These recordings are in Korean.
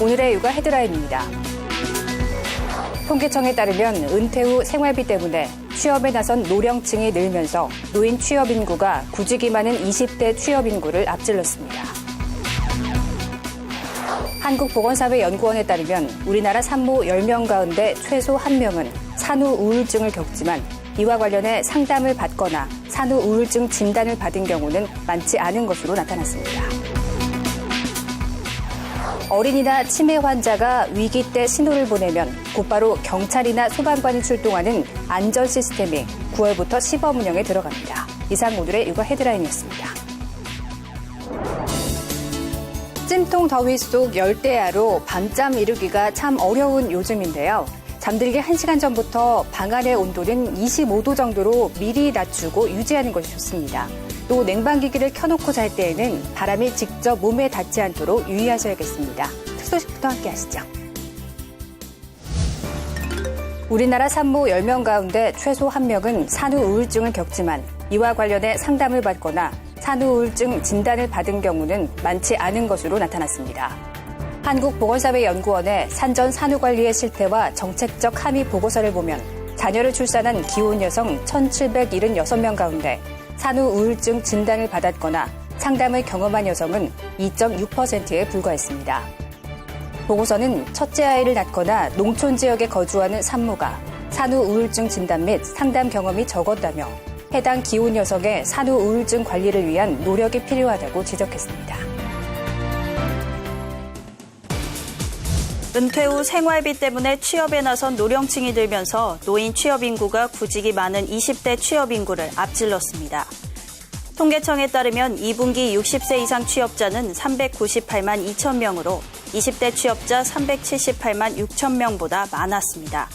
오늘의 육아 헤드라인입니다. 통계청에 따르면 은퇴 후 생활비 때문에 취업에 나선 노령층이 늘면서 노인 취업 인구가 구직이 많은 20대 취업 인구를 앞질렀습니다. 한국보건사회연구원에 따르면 우리나라 산모 10명 가운데 최소 1명은 산후 우울증을 겪지만 이와 관련해 상담을 받거나 산후 우울증 진단을 받은 경우는 많지 않은 것으로 나타났습니다. 어린이나 치매 환자가 위기 때 신호를 보내면 곧바로 경찰이나 소방관이 출동하는 안전 시스템이 9월부터 시범 운영에 들어갑니다. 이상 오늘의 육아 헤드라인이었습니다. 찜통 더위 속 열대야로 밤잠 이루기가 참 어려운 요즘인데요. 잠들기 1시간 전부터 방 안의 온도는 25도 정도로 미리 낮추고 유지하는 것이 좋습니다. 또 냉방기기를 켜놓고 잘 때에는 바람이 직접 몸에 닿지 않도록 유의하셔야겠습니다. 특소식부터 함께 하시죠. 우리나라 산모 10명 가운데 최소 1명은 산후 우울증을 겪지만 이와 관련해 상담을 받거나 산후 우울증 진단을 받은 경우는 많지 않은 것으로 나타났습니다. 한국보건사회연구원의 산전 산후관리의 실태와 정책적 함의 보고서를 보면 자녀를 출산한 기혼 여성 1,776명 가운데 산후 우울증 진단을 받았거나 상담을 경험한 여성은 2.6%에 불과했습니다. 보고서는 첫째 아이를 낳거나 농촌 지역에 거주하는 산모가 산후 우울증 진단 및 상담 경험이 적었다며 해당 기혼 여성의 산후 우울증 관리를 위한 노력이 필요하다고 지적했습니다. 은퇴 후 생활비 때문에 취업에 나선 노령층이 늘면서 노인 취업 인구가 구직이 많은 20대 취업 인구를 앞질렀습니다. 통계청에 따르면 2분기 60세 이상 취업자는 398만 2천 명으로 20대 취업자 378만 6천 명보다 많았습니다.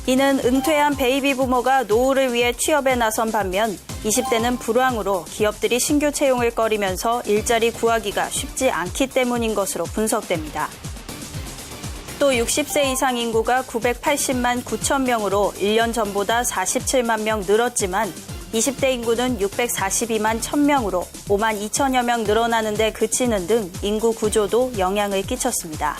이는 은퇴한 베이비 부모가 노후를 위해 취업에 나선 반면 20대는 불황으로 기업들이 신규 채용을 꺼리면서 일자리 구하기가 쉽지 않기 때문인 것으로 분석됩니다. 또 60세 이상 인구가 980만 9천 명으로 1년 전보다 47만 명 늘었지만 20대 인구는 642만 1000명으로 5만 2천여 명 늘어나는 데 그치는 등 인구 구조도 영향을 끼쳤습니다.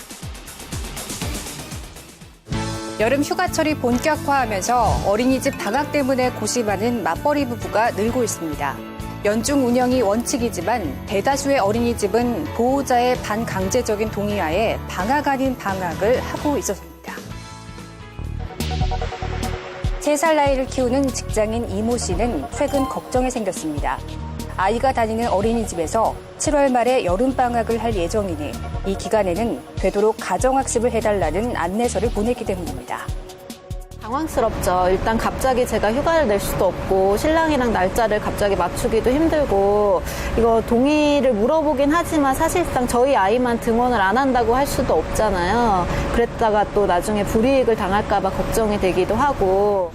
여름 휴가철이 본격화하면서 어린이집 방학 때문에 고심하는 맞벌이 부부가 늘고 있습니다. 연중 운영이 원칙이지만 대다수의 어린이집은 보호자의 반강제적인 동의하에 방학 아닌 방학을 하고 있었습니다. 3살 나이를 키우는 직장인 이모 씨는 최근 걱정이 생겼습니다. 아이가 다니는 어린이집에서 7월 말에 여름방학을 할 예정이니 이 기간에는 되도록 가정학습을 해달라는 안내서를 보냈기 때문입니다. 당황스럽죠. 일단 갑자기 제가 휴가를 낼 수도 없고 신랑이랑 날짜를 갑자기 맞추기도 힘들고 이거 동의를 물어보긴 하지만 사실상 저희 아이만 등원을 안 한다고 할 수도 없잖아요. 그랬다가 또 나중에 불이익을 당할까 봐 걱정이 되기도 하고.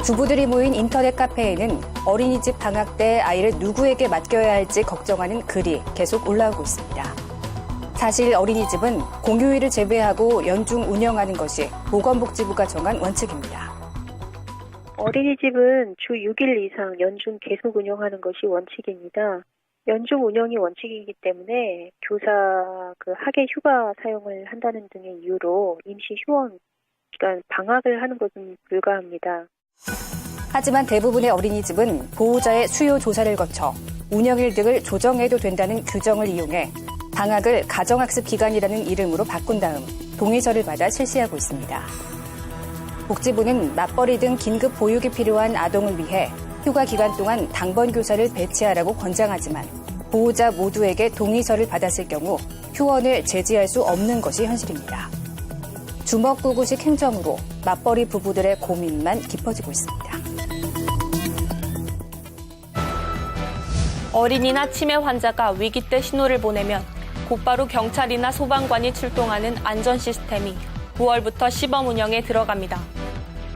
주부들이 모인 인터넷 카페에는 어린이집 방학 때 아이를 누구에게 맡겨야 할지 걱정하는 글이 계속 올라오고 있습니다. 사실 어린이집은 공휴일을 제외하고 연중 운영하는 것이 보건복지부가 정한 원칙입니다. 어린이집은 주 6일 이상 연중 계속 운영하는 것이 원칙입니다. 연중 운영이 원칙이기 때문에 교사 학예 휴가 사용을 한다는 등의 이유로 임시 휴원, 그러니까 방학을 하는 것은 불가합니다. 하지만 대부분의 어린이집은 보호자의 수요 조사를 거쳐 운영일 등을 조정해도 된다는 규정을 이용해 방학을 가정학습 기간이라는 이름으로 바꾼 다음 동의서를 받아 실시하고 있습니다. 복지부는 맞벌이 등 긴급 보육이 필요한 아동을 위해 휴가 기간 동안 당번 교사를 배치하라고 권장하지만 보호자 모두에게 동의서를 받았을 경우 휴원을 제지할 수 없는 것이 현실입니다. 주먹구구식 행정으로 맞벌이 부부들의 고민만 깊어지고 있습니다. 어린이나 치매 환자가 위기 때 신호를 보내면 곧바로 경찰이나 소방관이 출동하는 안전 시스템이 9월부터 시범 운영에 들어갑니다.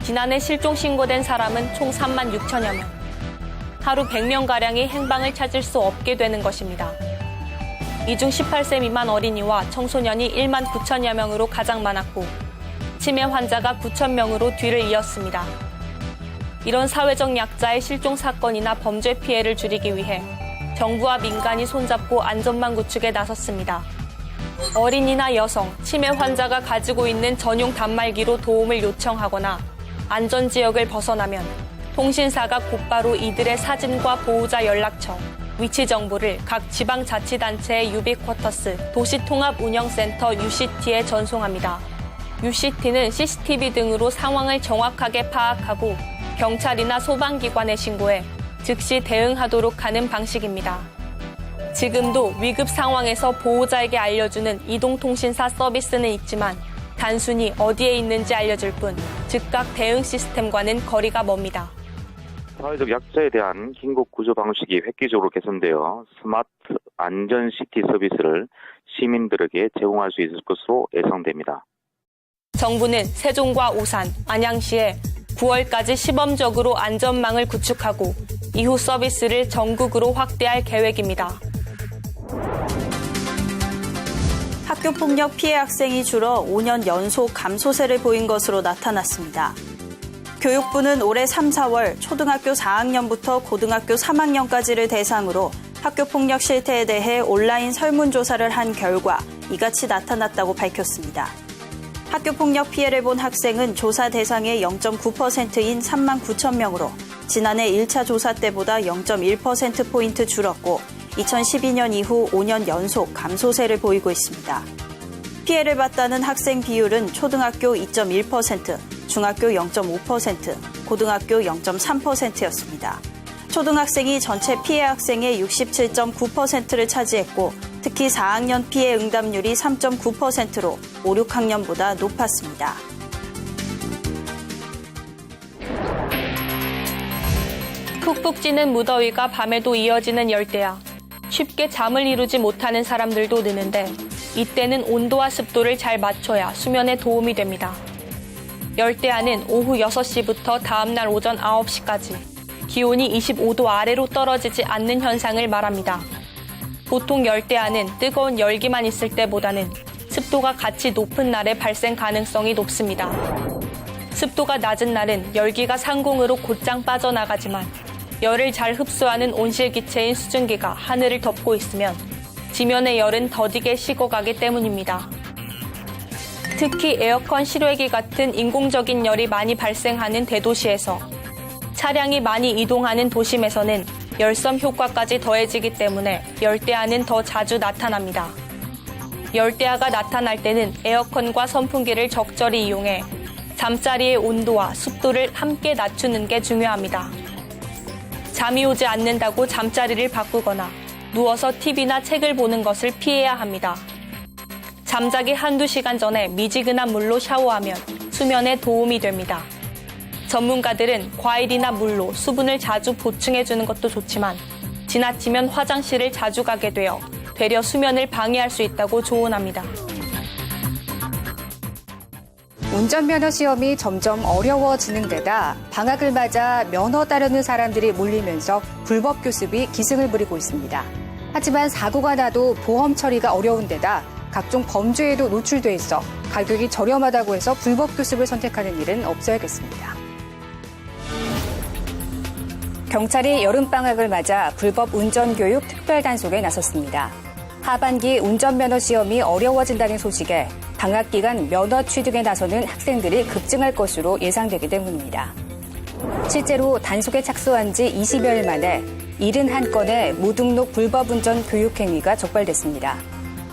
지난해 실종 신고된 사람은 총 3만 6천여 명. 하루 100명가량이 행방을 찾을 수 없게 되는 것입니다. 이 중 18세 미만 어린이와 청소년이 1만 9천여 명으로 가장 많았고 치매 환자가 9천 명으로 뒤를 이었습니다. 이런 사회적 약자의 실종 사건이나 범죄 피해를 줄이기 위해 정부와 민간이 손잡고 안전망 구축에 나섰습니다. 어린이나 여성, 치매 환자가 가지고 있는 전용 단말기로 도움을 요청하거나 안전지역을 벗어나면 통신사가 곧바로 이들의 사진과 보호자 연락처, 위치 정보를 각 지방자치단체의 유비쿼터스 도시통합운영센터 UCT에 전송합니다. UCT는 CCTV 등으로 상황을 정확하게 파악하고 경찰이나 소방기관에 신고해 즉시 대응하도록 하는 방식입니다. 지금도 위급 상황에서 보호자에게 알려주는 이동통신사 서비스는 있지만 단순히 어디에 있는지 알려줄 뿐 즉각 대응 시스템과는 거리가 멉니다. 사회적 약자에 대한 긴급 구조 방식이 획기적으로 개선되어 스마트 안전 시티 서비스를 시민들에게 제공할 수 있을 것으로 예상됩니다. 정부는 세종과 오산, 안양시에 9월까지 시범적으로 안전망을 구축하고 이후 서비스를 전국으로 확대할 계획입니다. 학교폭력 피해 학생이 줄어 5년 연속 감소세를 보인 것으로 나타났습니다. 교육부는 올해 3, 4월 초등학교 4학년부터 고등학교 3학년까지를 대상으로 학교폭력 실태에 대해 온라인 설문조사를 한 결과 이같이 나타났다고 밝혔습니다. 학교폭력 피해를 본 학생은 조사 대상의 0.9%인 3만 9천 명으로 지난해 1차 조사 때보다 0.1%포인트 줄었고 2012년 이후 5년 연속 감소세를 보이고 있습니다. 피해를 봤다는 학생 비율은 초등학교 2.1%, 중학교 0.5%, 고등학교 0.3%였습니다. 초등학생이 전체 피해 학생의 67.9%를 차지했고 특히 4학년 피해 응답률이 3.9%로 5, 6학년보다 높았습니다. 푹푹 찌는 무더위가 밤에도 이어지는 열대야. 쉽게 잠을 이루지 못하는 사람들도 느는데 이때는 온도와 습도를 잘 맞춰야 수면에 도움이 됩니다. 열대야는 오후 6시부터 다음날 오전 9시까지 기온이 25도 아래로 떨어지지 않는 현상을 말합니다. 보통 열대야는 뜨거운 열기만 있을 때보다는 습도가 같이 높은 날에 발생 가능성이 높습니다. 습도가 낮은 날은 열기가 상공으로 곧장 빠져나가지만 열을 잘 흡수하는 온실기체인 수증기가 하늘을 덮고 있으면 지면의 열은 더디게 식어가기 때문입니다. 특히 에어컨 실외기 같은 인공적인 열이 많이 발생하는 대도시에서 차량이 많이 이동하는 도심에서는 열섬 효과까지 더해지기 때문에 열대야는 더 자주 나타납니다. 열대야가 나타날 때는 에어컨과 선풍기를 적절히 이용해 잠자리의 온도와 습도를 함께 낮추는 게 중요합니다. 잠이 오지 않는다고 잠자리를 바꾸거나 누워서 TV나 책을 보는 것을 피해야 합니다. 잠자기 한두 시간 전에 미지근한 물로 샤워하면 수면에 도움이 됩니다. 전문가들은 과일이나 물로 수분을 자주 보충해주는 것도 좋지만 지나치면 화장실을 자주 가게 되어 되려 수면을 방해할 수 있다고 조언합니다. 운전면허 시험이 점점 어려워지는 데다 방학을 맞아 면허 따려는 사람들이 몰리면서 불법 교습이 기승을 부리고 있습니다. 하지만 사고가 나도 보험 처리가 어려운 데다 각종 범죄에도 노출돼 있어 가격이 저렴하다고 해서 불법 교습을 선택하는 일은 없어야겠습니다. 경찰이 여름방학을 맞아 불법 운전교육 특별단속에 나섰습니다. 하반기 운전면허 시험이 어려워진다는 소식에 방학 기간 면허 취득에 나서는 학생들이 급증할 것으로 예상되기 때문입니다. 실제로 단속에 착수한 지 20여일 만에 71건의 무등록 불법 운전 교육 행위가 적발됐습니다.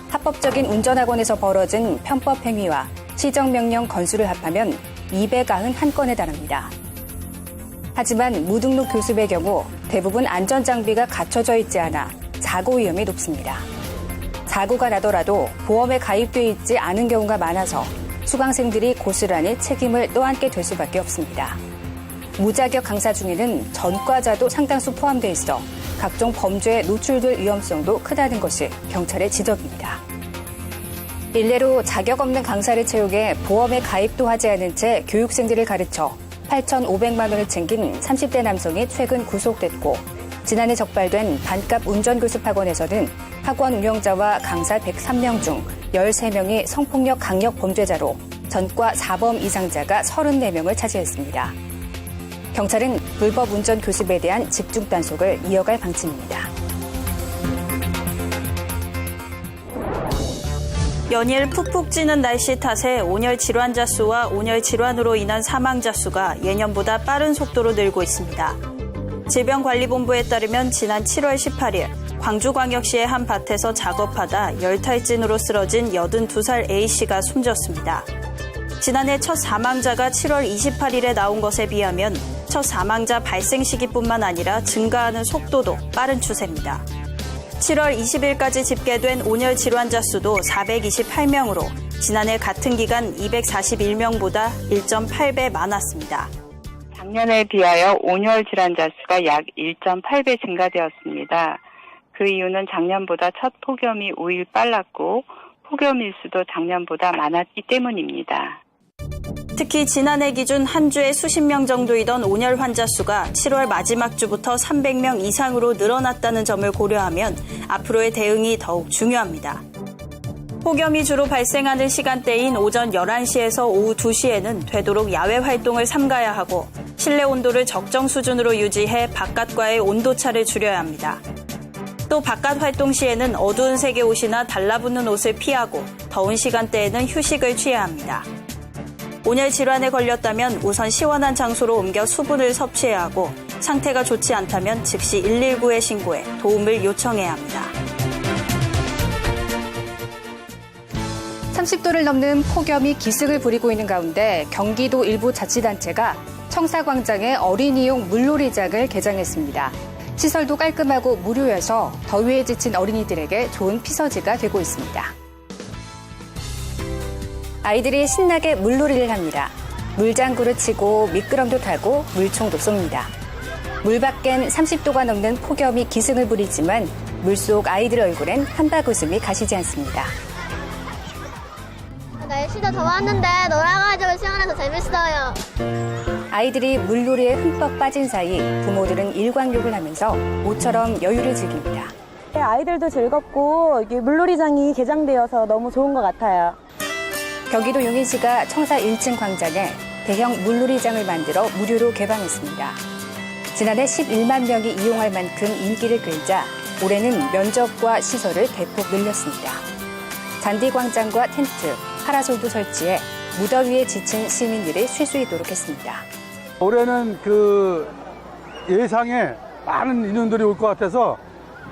합법적인 운전학원에서 벌어진 편법 행위와 시정명령 건수를 합하면 291건에 달합니다. 하지만 무등록 교습의 경우 대부분 안전장비가 갖춰져 있지 않아 사고 위험이 높습니다. 사고가 나더라도 보험에 가입돼 있지 않은 경우가 많아서 수강생들이 고스란히 책임을 떠안게 될 수밖에 없습니다. 무자격 강사 중에는 전과자도 상당수 포함돼 있어 각종 범죄에 노출될 위험성도 크다는 것이 경찰의 지적입니다. 일례로 자격 없는 강사를 채용해 보험에 가입도 하지 않은 채 교육생들을 가르쳐 8,500만 원을 챙긴 30대 남성이 최근 구속됐고 지난해 적발된 반값 운전교습학원에서는 학원 운영자와 강사 103명 중 13명이 성폭력 강력 범죄자로 전과 4범 이상자가 34명을 차지했습니다. 경찰은 불법 운전 교습에 대한 집중 단속을 이어갈 방침입니다. 연일 푹푹 찌는 날씨 탓에 온열 질환자 수와 온열 질환으로 인한 사망자 수가 예년보다 빠른 속도로 늘고 있습니다. 질병관리본부에 따르면 지난 7월 18일 광주광역시의 한 밭에서 작업하다 열탈진으로 쓰러진 82살 A씨가 숨졌습니다. 지난해 첫 사망자가 7월 28일에 나온 것에 비하면 첫 사망자 발생 시기뿐만 아니라 증가하는 속도도 빠른 추세입니다. 7월 20일까지 집계된 온열 질환자 수도 428명으로 지난해 같은 기간 241명보다 1.8배 많았습니다. 작년에 비하여 온열 질환자 수가 약 1.8배 증가되었습니다. 그 이유는 작년보다 첫 폭염이 5일 빨랐고 폭염 일수도 작년보다 많았기 때문입니다. 특히 지난해 기준 한 주에 수십 명 정도이던 온열 환자 수가 7월 마지막 주부터 300명 이상으로 늘어났다는 점을 고려하면 앞으로의 대응이 더욱 중요합니다. 폭염이 주로 발생하는 시간대인 오전 11시에서 오후 2시에는 되도록 야외 활동을 삼가야 하고 실내 온도를 적정 수준으로 유지해 바깥과의 온도차를 줄여야 합니다. 또 바깥 활동 시에는 어두운 색의 옷이나 달라붙는 옷을 피하고 더운 시간대에는 휴식을 취해야 합니다. 온열 질환에 걸렸다면 우선 시원한 장소로 옮겨 수분을 섭취해야 하고 상태가 좋지 않다면 즉시 119에 신고해 도움을 요청해야 합니다. 30도를 넘는 폭염이 기승을 부리고 있는 가운데 경기도 일부 자치단체가 청사광장에 어린이용 물놀이장을 개장했습니다. 시설도 깔끔하고 무료여서 더위에 지친 어린이들에게 좋은 피서지가 되고 있습니다. 아이들이 신나게 물놀이를 합니다. 물장구를 치고 미끄럼도 타고 물총도 쏩니다. 물 밖엔 30도가 넘는 폭염이 기승을 부리지만 물속 아이들 얼굴엔 한박 웃음이 가시지 않습니다. 날씨도 더웠는데 놀아가지고 시원해서 재밌어요. 아이들이 물놀이에 흠뻑 빠진 사이 부모들은 일광욕을 하면서 모처럼 여유를 즐깁니다. 아이들도 즐겁고 물놀이장이 개장되어서 너무 좋은 것 같아요. 경기도 용인시가 청사 1층 광장에 대형 물놀이장을 만들어 무료로 개방했습니다. 지난해 11만 명이 이용할 만큼 인기를 끌자 올해는 면적과 시설을 대폭 늘렸습니다. 잔디광장과 텐트, 파라솔도 설치해 무더위에 지친 시민들이 쉴 수 있도록 했습니다. 올해는 그 예상에 많은 인원들이 올 것 같아서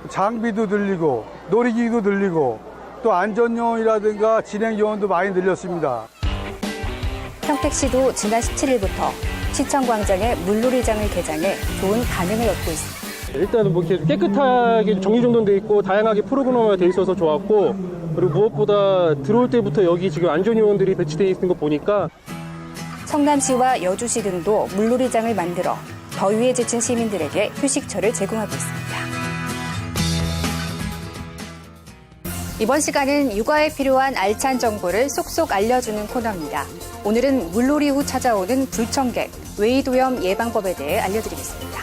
장비도 늘리고 놀이기구도 늘리고 또 안전요원이라든가 진행요원도 많이 늘렸습니다. 평택시도 지난 17일부터 시청광장에 물놀이장을 개장해 좋은 반응을 얻고 있습니다. 일단은 뭐 이렇게 깨끗하게 정리정돈돼 있고 다양하게 프로그램화가 돼 있어서 좋았고, 그리고 무엇보다 들어올 때부터 여기 지금 안전요원들이 배치돼 있는 거 보니까 성남시와 여주시 등도 물놀이장을 만들어 더위에 지친 시민들에게 휴식처를 제공하고 있습니다. 이번 시간은 육아에 필요한 알찬 정보를 쏙쏙 알려주는 코너입니다. 오늘은 물놀이 후 찾아오는 불청객, 외이도염 예방법에 대해 알려드리겠습니다.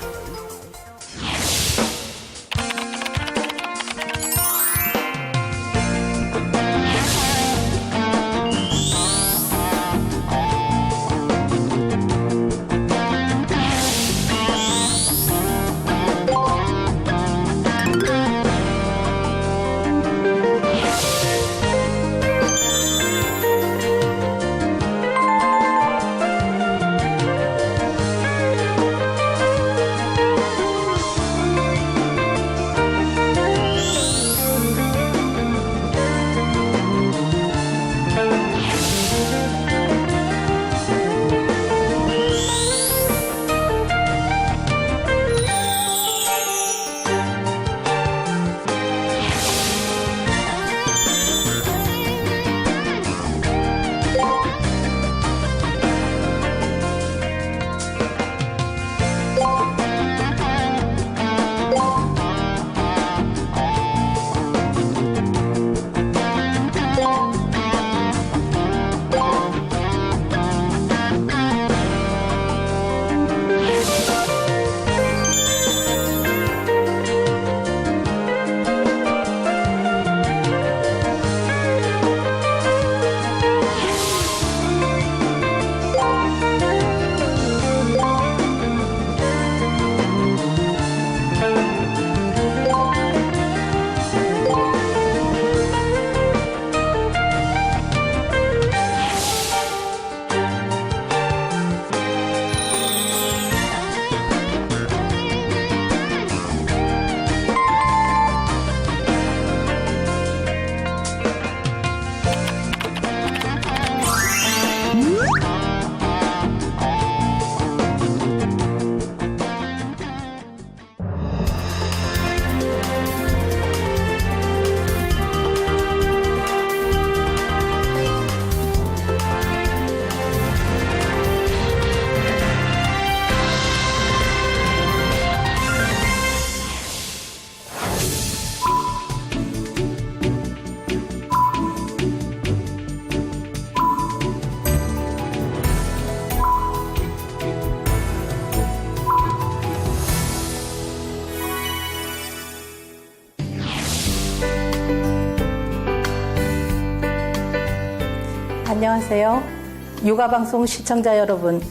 안녕하세요. 육아방송 시청자 여러분,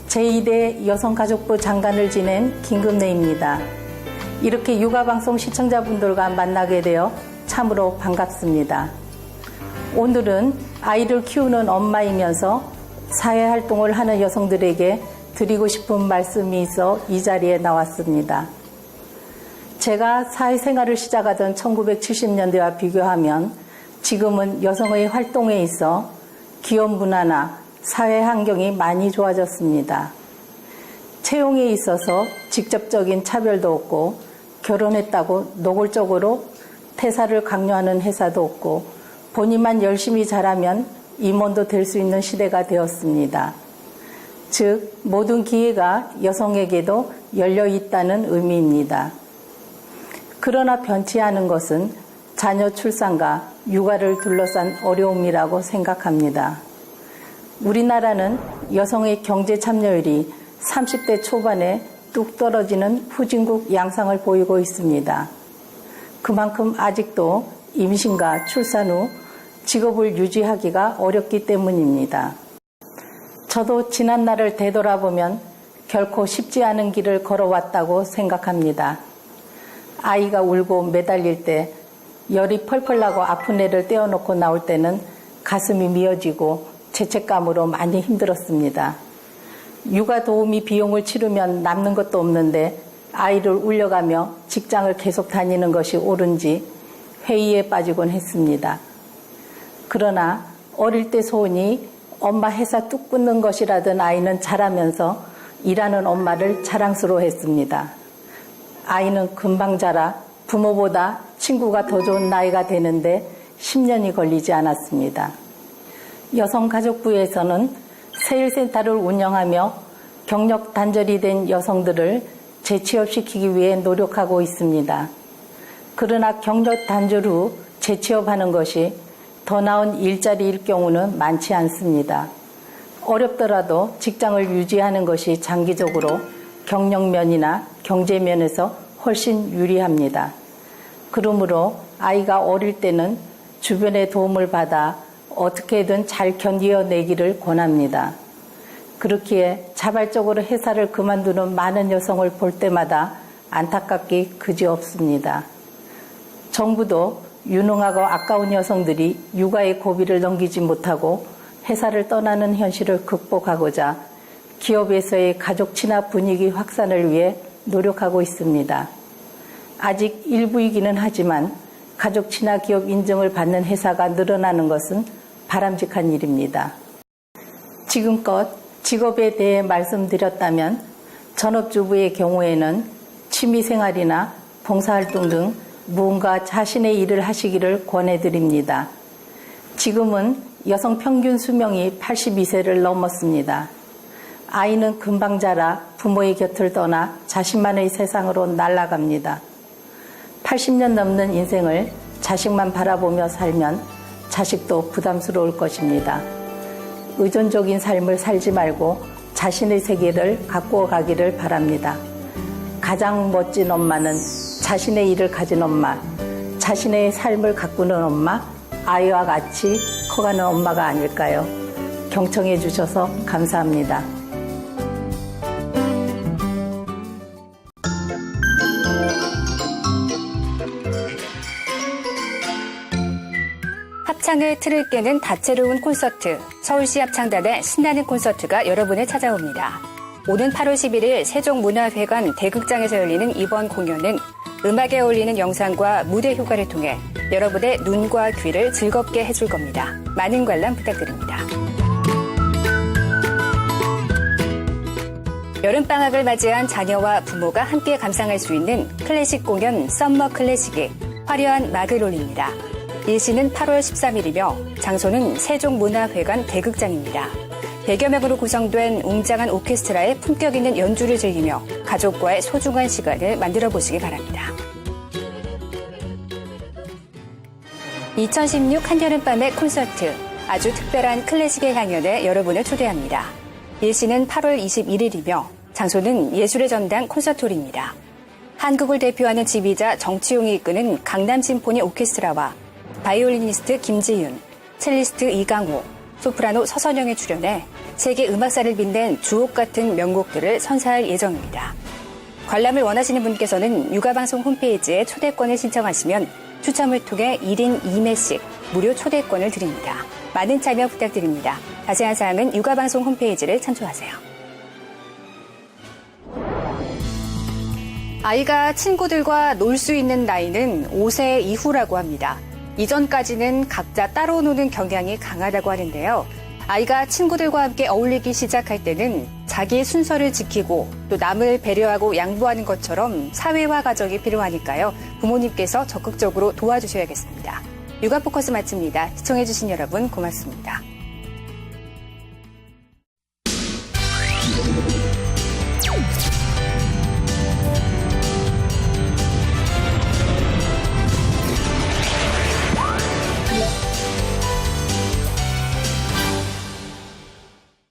제2대 여성가족부 장관을 지낸 김금래입니다. 이렇게 육아방송 시청자분들과 만나게 되어 참으로 반갑습니다. 오늘은 아이를 키우는 엄마이면서 사회활동을 하는 여성들에게 드리고 싶은 말씀이 있어 이 자리에 나왔습니다. 제가 사회생활을 시작하던 1970년대와 비교하면 지금은 여성의 활동에 있어 기업 문화나 사회 환경이 많이 좋아졌습니다. 채용에 있어서 직접적인 차별도 없고 결혼했다고 노골적으로 퇴사를 강요하는 회사도 없고 본인만 열심히 잘하면 임원도 될 수 있는 시대가 되었습니다. 즉 모든 기회가 여성에게도 열려 있다는 의미입니다. 그러나 변치 않은 것은 자녀 출산과 육아를 둘러싼 어려움이라고 생각합니다. 우리나라는 여성의 경제 참여율이 30대 초반에 뚝 떨어지는 후진국 양상을 보이고 있습니다. 그만큼 아직도 임신과 출산 후 직업을 유지하기가 어렵기 때문입니다. 저도 지난 날을 되돌아보면 결코 쉽지 않은 길을 걸어왔다고 생각합니다. 아이가 울고 매달릴 때 열이 펄펄 나고 아픈 애를 떼어놓고 나올 때는 가슴이 미어지고 죄책감으로 많이 힘들었습니다. 육아 도우미 비용을 치르면 남는 것도 없는데 아이를 울려가며 직장을 계속 다니는 것이 옳은지 회의에 빠지곤 했습니다. 그러나 어릴 때 소원이 엄마 회사 뚝 끊는 것이라던 아이는 자라면서 일하는 엄마를 자랑스러워했습니다. 아이는 금방 자라 부모보다 친구가 더 좋은 나이가 되는데 10년이 걸리지 않았습니다. 여성가족부에서는 세일센터를 운영하며 경력 단절이 된 여성들을 재취업시키기 위해 노력하고 있습니다. 그러나 경력 단절 후 재취업하는 것이 더 나은 일자리일 경우는 많지 않습니다. 어렵더라도 직장을 유지하는 것이 장기적으로 경력면이나 경제면에서 훨씬 유리합니다. 그러므로 아이가 어릴 때는 주변의 도움을 받아 어떻게든 잘 견뎌내기를 권합니다. 그렇기에 자발적으로 회사를 그만두는 많은 여성을 볼 때마다 안타깝기 그지없습니다. 정부도 유능하고 아까운 여성들이 육아의 고비를 넘기지 못하고 회사를 떠나는 현실을 극복하고자 기업에서의 가족 친화 분위기 확산을 위해 노력하고 있습니다. 아직 일부이기는 하지만 가족 친화 기업 인증을 받는 회사가 늘어나는 것은 바람직한 일입니다. 지금껏 직업에 대해 말씀드렸다면 전업주부의 경우에는 취미생활이나 봉사활동 등 무언가 자신의 일을 하시기를 권해드립니다. 지금은 여성 평균 수명이 82세를 넘었습니다. 아이는 금방 자라 부모의 곁을 떠나 자신만의 세상으로 날아갑니다. 80년 넘는 인생을 자식만 바라보며 살면 자식도 부담스러울 것입니다. 의존적인 삶을 살지 말고 자신의 세계를 가꾸어 가기를 바랍니다. 가장 멋진 엄마는 자신의 일을 가진 엄마, 자신의 삶을 가꾸는 엄마, 아이와 같이 커가는 엄마가 아닐까요? 경청해 주셔서 감사합니다. 합창의 틀을 깨는 다채로운 콘서트, 서울시 합창단의 신나는 콘서트가 여러분을 찾아옵니다. 오는 8월 11일 세종문화회관 대극장에서 열리는 이번 공연은 음악에 어울리는 영상과 무대 효과를 통해 여러분의 눈과 귀를 즐겁게 해줄 겁니다. 많은 관람 부탁드립니다. 여름방학을 맞이한 자녀와 부모가 함께 감상할 수 있는 클래식 공연 썸머 클래식이 화려한 막을 올립니다. 일시는 8월 13일이며 장소는 세종문화회관 대극장입니다. 100여 명으로 구성된 웅장한 오케스트라의 품격 있는 연주를 즐기며 가족과의 소중한 시간을 만들어 보시기 바랍니다. 2016 한여름밤의 콘서트, 아주 특별한 클래식의 향연에 여러분을 초대합니다. 일시는 8월 21일이며 장소는 예술의 전당 콘서트홀입니다. 한국을 대표하는 지휘자 정치용이 이끄는 강남 심포니 오케스트라와 바이올리니스트 김지윤, 첼리스트 이강호, 소프라노 서선영이 출연해 세계 음악사를 빛낸 주옥 같은 명곡들을 선사할 예정입니다. 관람을 원하시는 분께서는 육아방송 홈페이지에 초대권을 신청하시면 추첨을 통해 1인 2매씩 무료 초대권을 드립니다. 많은 참여 부탁드립니다. 자세한 사항은 육아방송 홈페이지를 참조하세요. 아이가 친구들과 놀 수 있는 나이는 5세 이후라고 합니다. 이전까지는 각자 따로 노는 경향이 강하다고 하는데요. 아이가 친구들과 함께 어울리기 시작할 때는 자기 순서를 지키고 또 남을 배려하고 양보하는 것처럼 사회화 과정이 필요하니까요. 부모님께서 적극적으로 도와주셔야겠습니다. 육아 포커스 마칩니다. 시청해주신 여러분 고맙습니다.